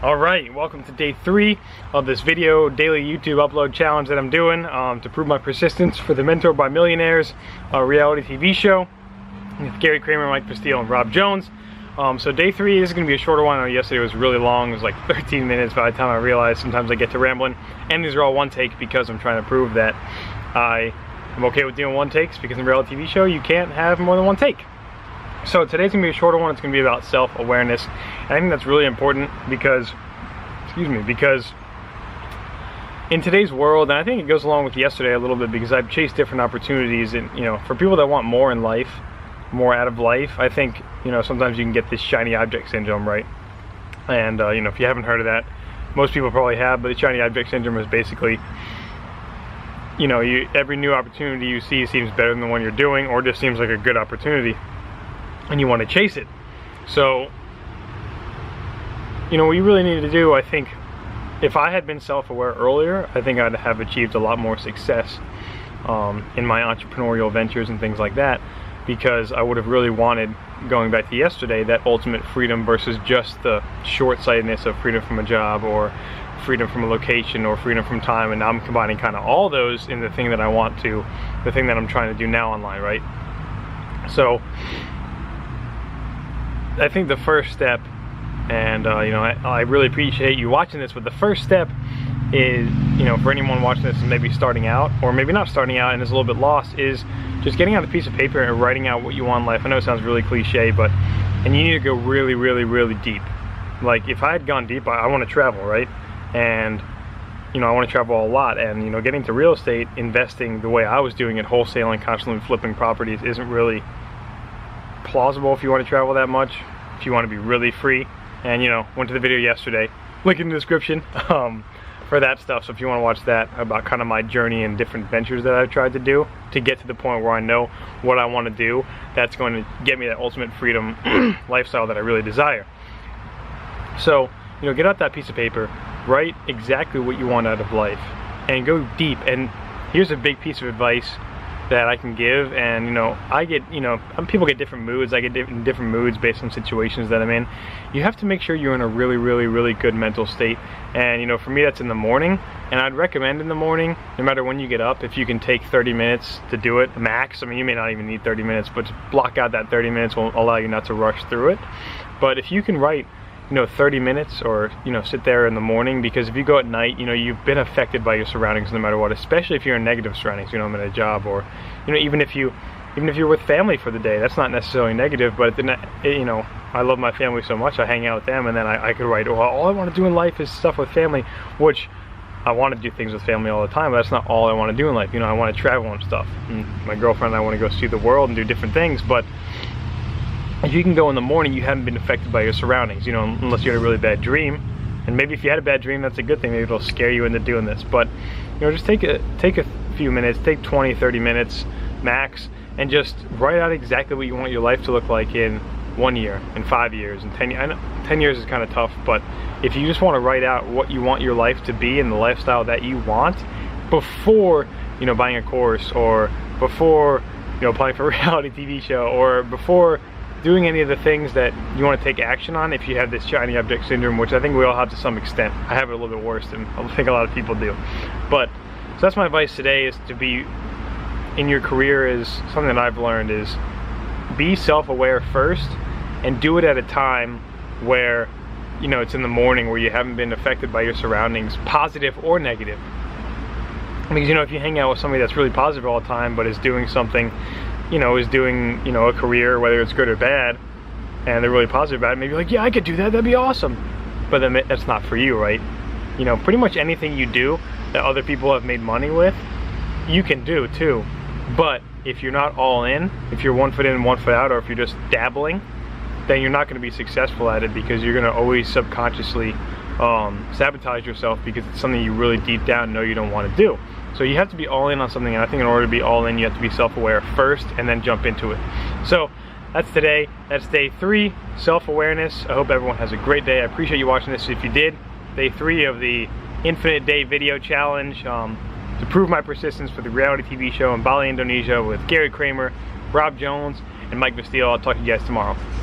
Alright, welcome to day 3 of this video daily YouTube upload challenge that I'm doing to prove my persistence for the Mentored by Millionaires reality TV show with Gerry Cramer, Mike Vestil, and Rob Jones. So day 3 is going to be a shorter one. I know yesterday was really long. It was like 13 minutes by the time I realized sometimes I get to rambling. And these are all one take because I'm trying to prove that I am okay with doing one takes, because in a reality TV show you can't have more than one take. So today's gonna be a shorter one. It's gonna be about self-awareness, and I think that's really important because, because in today's world, and I think it goes along with yesterday a little bit, because I've chased different opportunities, and for people that want more in life, more out of life, I think sometimes you can get this shiny object syndrome, right? And if you haven't heard of that, most people probably have, but the shiny object syndrome is basically every new opportunity you see seems better than the one you're doing, or just seems like a good opportunity, and you want to chase it. So what you really need to do, I think, if I had been self-aware earlier, I think I'd have achieved a lot more success in my entrepreneurial ventures and things like that, because I would have really wanted, going back to yesterday, that ultimate freedom versus just the short-sightedness of freedom from a job, or freedom from a location, or freedom from time. And now I'm combining kind of all those in the thing that I want to, the thing that I'm trying to do now online, right? So I think the first step, and I really appreciate you watching this, but the first step is, for anyone watching this and maybe starting out, or maybe not starting out and is a little bit lost, is just getting out a piece of paper and writing out what you want in life. I know it sounds really cliche, and you need to go really, really, really deep. Like, if I had gone deep, I want to travel, right? And I want to travel a lot, and getting into real estate, investing the way I was doing it, wholesaling, constantly flipping properties, isn't really plausible if you want to travel that much, if you want to be really free. And went to the video yesterday, link in the description, for that stuff. So if you want to watch that, about kind of my journey and different ventures that I've tried to do to get to the point where I know what I want to do, that's going to get me that ultimate freedom lifestyle that I really desire. So get out that piece of paper, write exactly what you want out of life, and go deep. And here's a big piece of advice that I can give, and I get, people get different moods. I get different moods based on situations that I'm in. You have to make sure you're in a really, really, really good mental state. And for me, that's in the morning, and I'd recommend in the morning, no matter when you get up, if you can take 30 minutes to do it max. I mean, you may not even need 30 minutes, but to block out that 30 minutes will allow you not to rush through it. But if you can write 30 minutes, or sit there in the morning, because if you go at night, you've been affected by your surroundings no matter what, especially if you're in negative surroundings. I'm in a job, or even if you're with family for the day, that's not necessarily negative, but I love my family so much, I hang out with them, and then I could write, well, all I want to do in life is stuff with family, which I want to do things with family all the time, but that's not all I want to do in life. I want to travel and stuff, and my girlfriend and I want to go see the world and do different things. But if you can go in the morning, you haven't been affected by your surroundings, unless you had a really bad dream. And maybe if you had a bad dream, that's a good thing. Maybe it'll scare you into doing this. But just take a few minutes, take 20, 30 minutes max, and just write out exactly what you want your life to look like in 1 year, in 5 years, in 10 years. I know 10 years is kind of tough, but if you just want to write out what you want your life to be and the lifestyle that you want before buying a course, or before applying for a reality TV show, or before doing any of the things that you want to take action on, if you have this shiny object syndrome, which I think we all have to some extent. I have it a little bit worse than I think a lot of people do. But so that's my advice today, is to be in your career, is something that I've learned, is be self-aware first, and do it at a time where it's in the morning, where you haven't been affected by your surroundings, positive or negative. Because if you hang out with somebody that's really positive all the time, but is doing something, is doing a career, whether it's good or bad, and they're really positive about it, maybe you're like, yeah, I could do that, that'd be awesome. But then that's not for you, right? Pretty much anything you do that other people have made money with, you can do too. But if you're not all in, if you're 1 foot in and 1 foot out, or if you're just dabbling, then you're not going to be successful at it, because you're going to always subconsciously sabotage yourself, because it's something you really deep down know you don't want to do. So you have to be all in on something, and I think in order to be all in, you have to be self-aware first, and then jump into it. So that's today. That's day 3, self-awareness. I hope everyone has a great day. I appreciate you watching this. If you did, day 3 of the infinite day video challenge to prove my persistence for the reality TV show in Bali, Indonesia, with Gerry Cramer, Rob Jones, and Mike Vestil. I'll talk to you guys tomorrow.